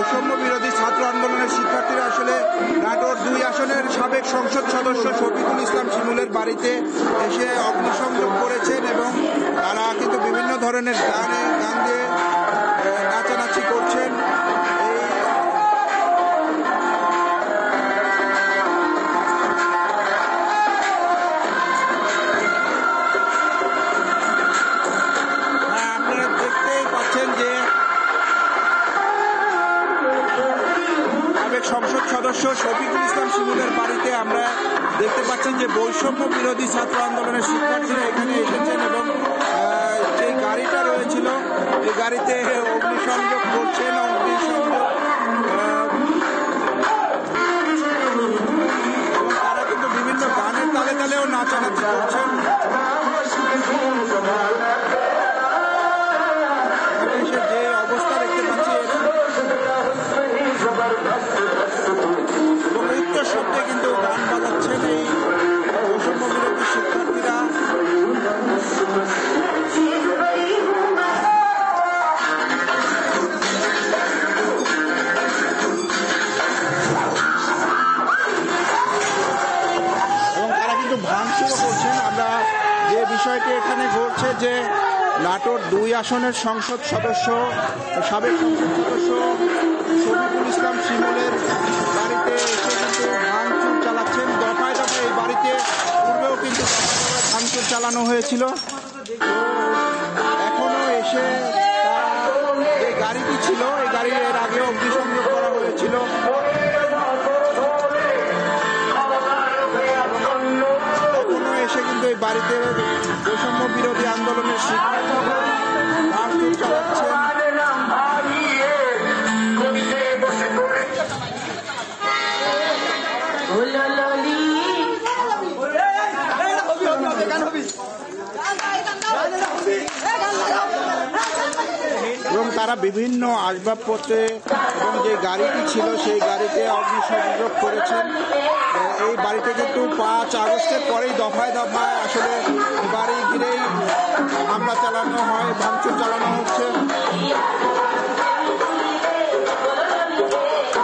বৈষম্য বিরোধী ছাত্র আন্দোলনের শিক্ষার্থীরা আসলে নাটোর 2 আসনের সাবেক সংসদ সদস্য শফিকুল ইসলাম শিমুলের বাড়িতে এসে অগ্নিসংযোগ করেছেন এবং তারা কিন্তু বিভিন্ন ধরনের গান দিয়ে নাচানাচি করছেন। আপনারা দেখতেই পাচ্ছেন যে সাবেক সংসদ সদস্য শফিকুল ইসলাম শিমুলের বাড়িতে আমরা দেখতে পাচ্ছেন যে বৈষম্য বিরোধী ছাত্র আন্দোলনের শিক্ষার্থীরা এখানে এসেছেন এবং যে গাড়িটা রয়েছিল এই গাড়িতে অগ্নিসংযোগ করছেন। তারা কিন্তু বিভিন্ন গানের তালে তালেও নাচানাচি করছেন। যে অবস্থা দেখতে পাচ্ছি উচ্চ শব্দে কিন্তু গান বাজাচ্ছেন এই বৈষম্য বিরোধী শিক্ষার্থীরা। এবং তারা কিন্তু ভাঙচুর করছেন। আমরা যে বিষয়টি এখানে ঘটছে যে নাটোর 2 আসনের সংসদ সদস্য সাবেক সংসদ সদস্য শফিকুল ইসলাম শিমুলের বাড়িতে এসে কিন্তু ভাঙচুর চালাচ্ছেন। দফায় দফায় এই বাড়িতে পূর্বেও কিন্তু ভাঙচুর চালানো হয়েছিল। এখনো এসে যে গাড়িটি ছিল এই গাড়ি এর আগে অগ্নিসংযোগ করা হয়েছিল। এখনো এসে কিন্তু এই বাড়িতে বৈষম্য বিরোধী আন্দোলনের শিক্ষার্থীরা ভাঙচুর চালাচ্ছেন। এবং তারা বিভিন্ন আসবাবপত্রে এবং যে গাড়িটি ছিল সেই গাড়িতে অগ্নিসংযোগ করেছেন। এই বাড়িতে কিন্তু 5 আগস্টের পরেই দফায় দফায় আসলে বাড়ি ঘিরেই হামলা চালানো হয়, ভাঙচুর চালানো হচ্ছে।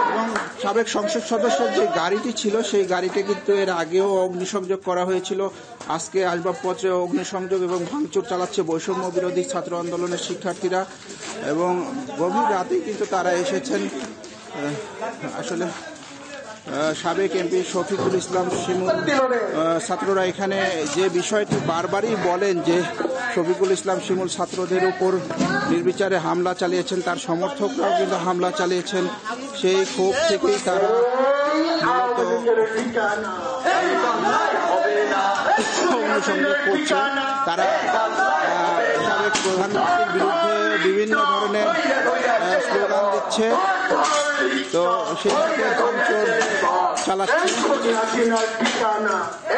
এবং সাবেক সংসদ সদস্যের যে গাড়িটি ছিল সেই গাড়িতে কিন্তু এর আগেও অগ্নিসংযোগ করা হয়েছিল। আজকে আসবাবপত্রে অগ্নিসংযোগ এবং ভাঙচুর চালাচ্ছে বৈষম্য বিরোধী ছাত্র আন্দোলনের শিক্ষার্থীরা এবং গভীর রাতেই কিন্তু তারা এসেছেন। আসলে সাবেক এমপি শফিকুল ইসলাম শিমুল ছাত্ররা এখানে যে বিষয়টি বারবারই বলেন যে শফিকুল ইসলাম শিমুল ছাত্রদের উপর নির্বিচারে হামলা চালিয়েছেন, তার সমর্থকরাও কিন্তু হামলা চালিয়েছেন। সেই ক্ষোভ থেকেই তারা অনুসংযোগ করছে। তারা সাবেক প্রধানমন্ত্রীর বিরুদ্ধে বিভিন্ন ধরনের স্লোগান দিচ্ছে। তো সেটাকে ভাঙচুর চালাচ্ছে।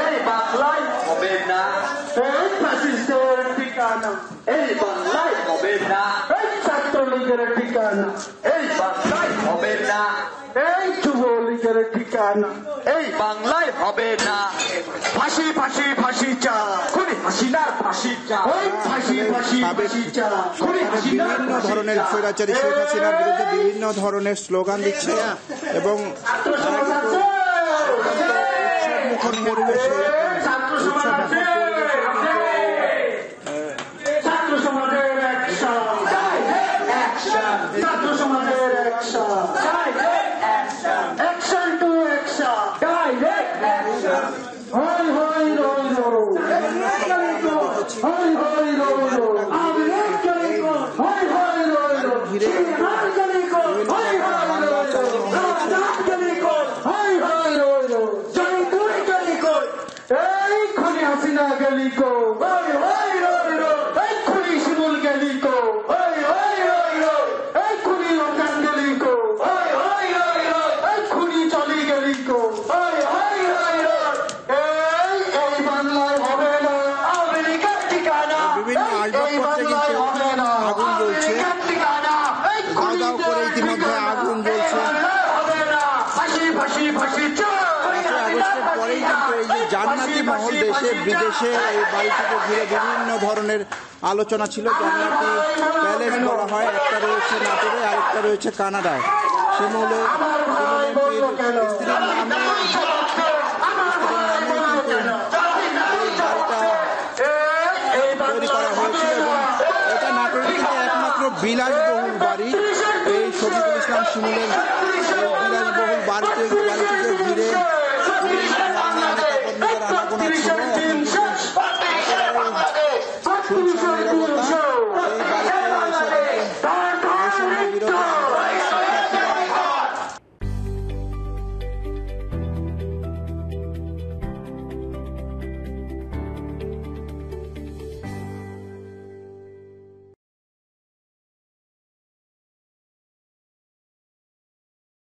এই বাংলায় হবে না, এই ছাত্রলীগের ঠিকানা এই বাংলায় হবে না, এই যুবলীগের ঠিকানা এই বাংলায় হবে না। ফাঁসি ফাঁসি ফাঁসি চা খুনি হাসিনার ফাঁসি চা, ফাঁসি ফাঁসি ফাঁসি চা খুনি হাসিনার। বিভিন্ন ধরনের স্বৈরাচারী শেখ হাসিনার বিরুদ্ধে বিভিন্ন ধরনের স্লোগান দিচ্ছে এবং মুখর পরিবেশে ছাত্র সমাজের অ্যাকশন, ছাত্র সমাজের action, action to action, direct action. হই হই রই রো, হই হই রই রো, আমি একজনই কো, হই হই রই রো, একজনই কো, হই হই রই রো, একজনই কো, হই হই রই রো, জনি তুই জনি কো, এই খুনি হাসিনা গলি কো, হই হই রই রো, এই খুনি শিমুল গলি কো, হই হই রই রো, এই খুনি লোকান গলি কো, হই হই রই রো, এই খুনি চলি গলি কো, হই হই রই রো। এই বাংলায় হবে না আমেরিকার ঠিকানা, বিভিন্ন আসবাবপত্রে কিন্তু আগুন জ্বলছে। দাও দাও করে ইতিমধ্যে আগুন জ্বলছে। আগস্টের পরেই কিন্তু এই যে জান্নাতি মহল দেশে বিদেশে এই বাড়িটিকে ঘিরে বিভিন্ন ধরনের আলোচনা ছিল। জান্নাতি প্যালেস বলা হয়, একটা রয়েছে নাটোরে, আরেকটা রয়েছে কানাডায়। শিমুলের স্ত্রীর নামে এই বাড়িটা তৈরি করা হয়েছিল এবং এটা নাটোরের কিন্তু একমাত্র বিলাসবহুল বাড়ি। এই শফিকুল ইসলাম শিমুলের বিলাসবহুল বাড়িটিকে ঘিরে